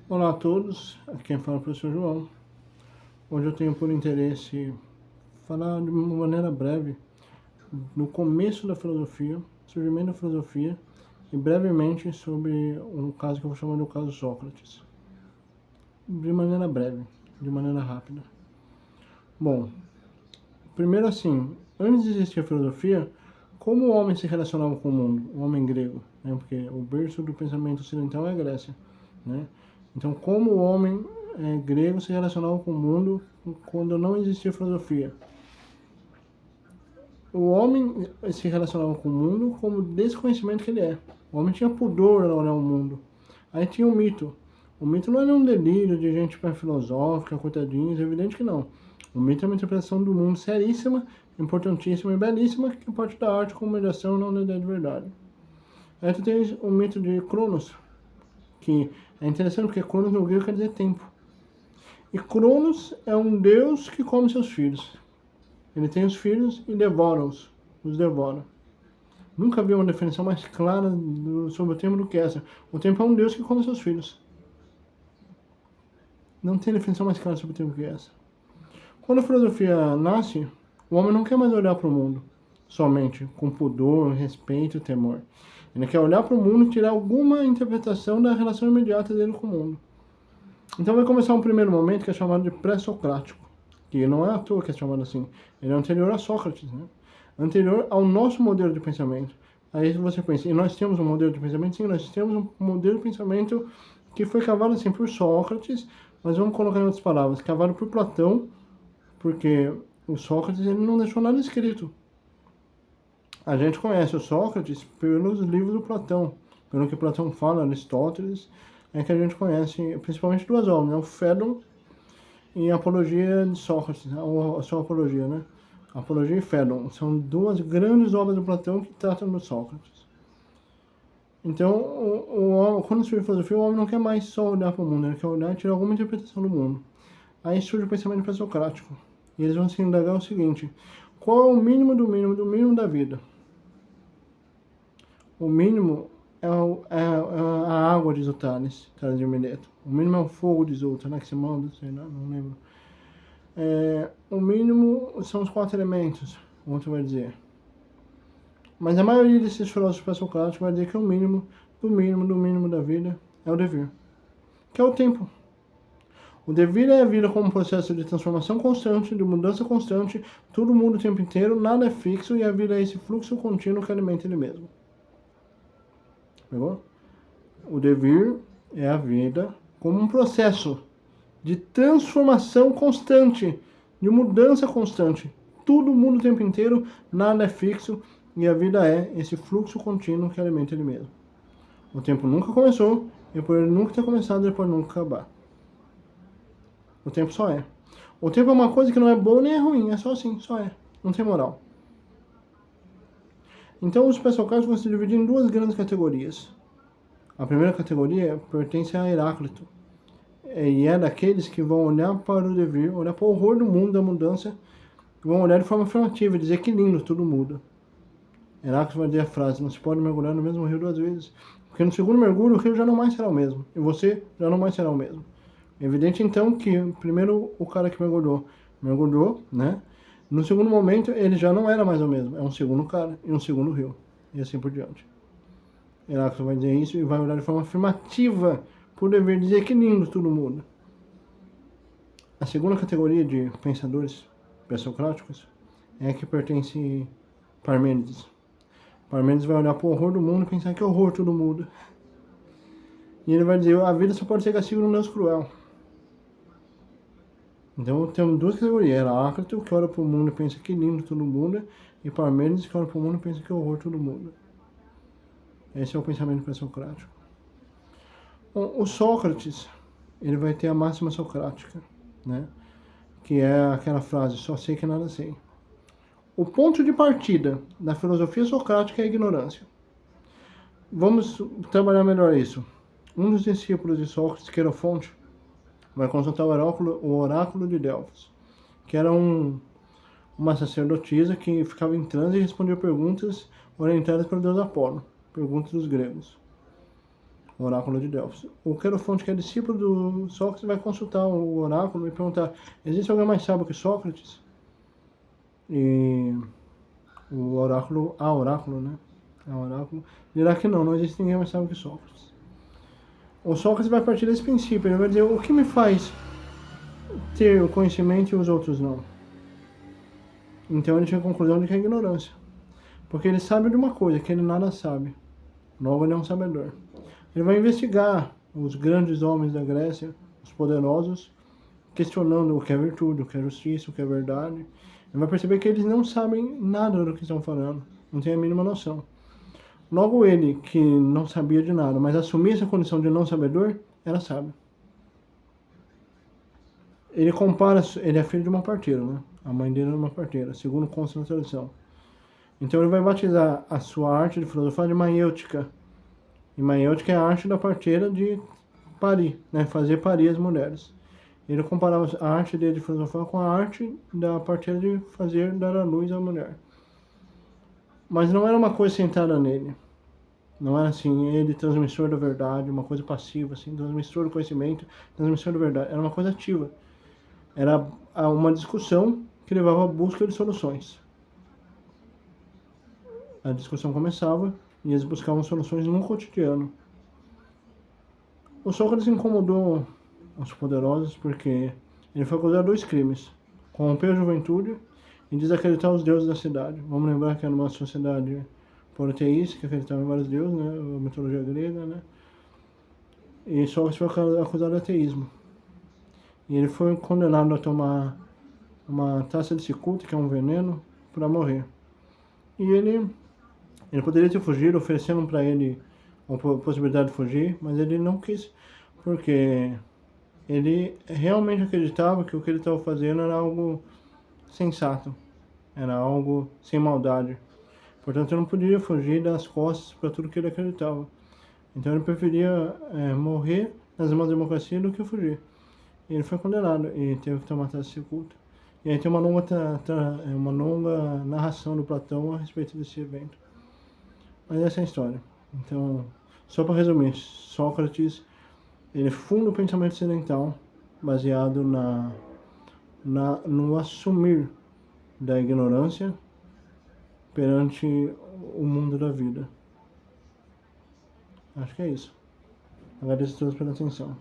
Olá a todos, aqui quem fala é o professor João. Hoje eu tenho por interesse falar de uma maneira breve no começo da filosofia, surgimento da filosofia e brevemente sobre um caso que eu vou chamar de o caso Sócrates. De maneira breve, de maneira rápida. Bom, primeiro assim, antes de existir a filosofia, como o homem se relacionava com o mundo, o homem grego, né? Porque o berço do pensamento ocidental é a Grécia, né? Então, como o homem grego se relacionava com o mundo quando não existia filosofia? O homem se relacionava com o mundo como desconhecimento que ele é. O homem tinha pudor ao olhar o mundo. Aí tinha o mito. O mito não é um delírio de gente super filosófica, coitadinhos, é evidente que não. O mito é uma interpretação do mundo seríssima, importantíssima e belíssima que parte da arte como mediação não da ideia de verdade. Aí tu tem o mito de Cronos, que é interessante porque Cronos no grego quer dizer tempo. E Cronos é um deus que come seus filhos. Ele tem os filhos e devora-os, os devora. Nunca vi uma definição mais clara sobre o tempo do que essa. O tempo é um deus que come seus filhos. Não tem definição mais clara sobre o tempo que essa. Quando a filosofia nasce, o homem não quer mais olhar para o mundo somente com pudor, respeito e temor. Ele quer olhar para o mundo e tirar alguma interpretação da relação imediata dele com o mundo. Então vai começar um primeiro momento que é chamado de pré-socrático, que não é à toa que é chamado assim. Ele é anterior a Sócrates, né? Anterior ao nosso modelo de pensamento. Aí você pensa, e nós temos um modelo de pensamento? Sim, nós temos um modelo de pensamento que foi cavado assim por Sócrates, mas vamos colocar em outras palavras, cavado por Platão, porque o Sócrates ele não deixou nada escrito. A gente conhece o Sócrates pelos livros do Platão, pelo que Platão fala, Aristóteles, é que a gente conhece principalmente duas obras, né? O Fédon e a Apologia de Sócrates, a sua Apologia, né? Apologia e Fédon são duas grandes obras do Platão que tratam do Sócrates. Então, quando surge a filosofia, o homem não quer mais só olhar para o mundo, ele quer olhar e tirar alguma interpretação do mundo. Aí surge o pensamento pré-socrático. E eles vão se indagar o seguinte: qual é o mínimo do mínimo do mínimo da vida? O mínimo é a água, diz o Tales de Mileto. O mínimo é o fogo, diz outro, né? Que se manda, sei lá, não lembro. O mínimo são os 4 elementos, o outro vai dizer. Mas a maioria desses filósofos pré-socráticos vai dizer que o mínimo do mínimo do mínimo da vida é o devir, que é o tempo. O devir é a vida como um processo de transformação constante, de mudança constante, tudo muda o tempo inteiro, nada é fixo e a vida é esse fluxo contínuo que alimenta ele mesmo. Pegou? O devir é a vida como um processo de transformação constante, de mudança constante. Tudo muda o tempo inteiro, nada é fixo e a vida é esse fluxo contínuo que alimenta ele mesmo. O tempo nunca começou e por ele nunca ter começado, ele pode nunca acabar. O tempo só é. O tempo é uma coisa que não é boa nem é ruim, é só assim, só é. Não tem moral. Então os pré-socráticos vão se dividir em duas grandes categorias. A primeira categoria pertence a Heráclito. E é daqueles que vão olhar para o devir, olhar para o horror do mundo, da mudança, e vão olhar de forma afirmativa, dizer que lindo, tudo muda. Heráclito vai dizer a frase: não se pode mergulhar no mesmo rio 2 vezes, porque no segundo mergulho o rio já não mais será o mesmo, e você já não mais será o mesmo. É evidente então que primeiro o cara que mergulhou, né? No segundo momento ele já não era mais o mesmo, é um segundo cara e um segundo rio, e assim por diante. Heráclito vai dizer isso e vai olhar de forma afirmativa por dever dizer que lindo, tudo muda. A segunda categoria de pensadores pré-socráticos é a que pertence a Parmênides. Parmênides vai olhar para o horror do mundo e pensar que horror, tudo muda. E ele vai dizer: a vida só pode ser castigo de um Deus cruel. Então temos duas categorias: Heráclito, que olha para o mundo e pensa que lindo, tudo muda, e Parmênides, que olha para o mundo e pensa que horror, tudo muda. Esse é o pensamento pré-socrático. O Sócrates, ele vai ter a máxima socrática, né? Que é aquela frase: só sei que nada sei. O ponto de partida da filosofia socrática é a ignorância. Vamos trabalhar melhor isso. Um dos discípulos de Sócrates, Querofonte, vai consultar o oráculo de Delfos, que era uma sacerdotisa que ficava em transe e respondia perguntas orientadas pelo deus Apolo, perguntas dos gregos. o oráculo de Delfos. O Querofonte, que é discípulo do Sócrates, vai consultar o oráculo e perguntar: existe alguém mais sábio que Sócrates? E o oráculo, né? A oráculo dirá que não existe ninguém mais sábio que Sócrates. O Sócrates vai partir desse princípio, ele vai dizer: o que me faz ter o conhecimento e os outros não? Então ele chega à conclusão de que é ignorância. Porque ele sabe de uma coisa, que ele nada sabe. Logo ele é um sabedor. Ele vai investigar os grandes homens da Grécia, os poderosos, questionando o que é virtude, o que é justiça, o que é verdade. Ele vai perceber que eles não sabem nada do que estão falando, não tem a mínima noção. Logo ele, que não sabia de nada, mas assumia essa condição de não sabedor, era sábio. Ele compara, ele é filho de uma parteira, né? A mãe dele era uma parteira, segundo consta na tradição. Então ele vai batizar a sua arte de filosofar de maiêutica. E maiêutica é a arte da parteira de parir, né? Fazer parir as mulheres. Ele comparava a arte dele de filosofar com a arte da parteira de fazer dar à luz à mulher. Mas não era uma coisa sentada nele. Não era assim, ele transmissor da verdade, uma coisa passiva, assim, transmissor do conhecimento, transmissor da verdade. Era uma coisa ativa. Era uma discussão que levava à busca de soluções. A discussão começava e eles buscavam soluções no cotidiano. O Sócrates incomodou os poderosos porque ele foi acusado de 2 crimes: corromper a juventude e desacreditar os deuses da cidade. Vamos lembrar que era uma sociedade politeísta, que acreditava em vários deuses, né? A mitologia grega, né? E Sócrates foi acusado de ateísmo. E ele foi condenado a tomar uma taça de cicuta, que é um veneno, para morrer. E ele poderia ter fugido, oferecendo para ele a possibilidade de fugir, mas ele não quis, porque ele realmente acreditava que o que ele estava fazendo era algo sensato, era algo sem maldade. Portanto, ele não podia fugir das costas para tudo que ele acreditava. Então ele preferia morrer nas mãos da democracia do que fugir. E ele foi condenado e teve que tomar taça de cicuta. E aí tem uma longa narração do Platão a respeito desse evento. Mas essa é a história. Então, só para resumir, Sócrates, ele funda o pensamento ocidental baseado no assumir da ignorância perante o mundo da vida. Acho que é isso. Agradeço a todos pela atenção.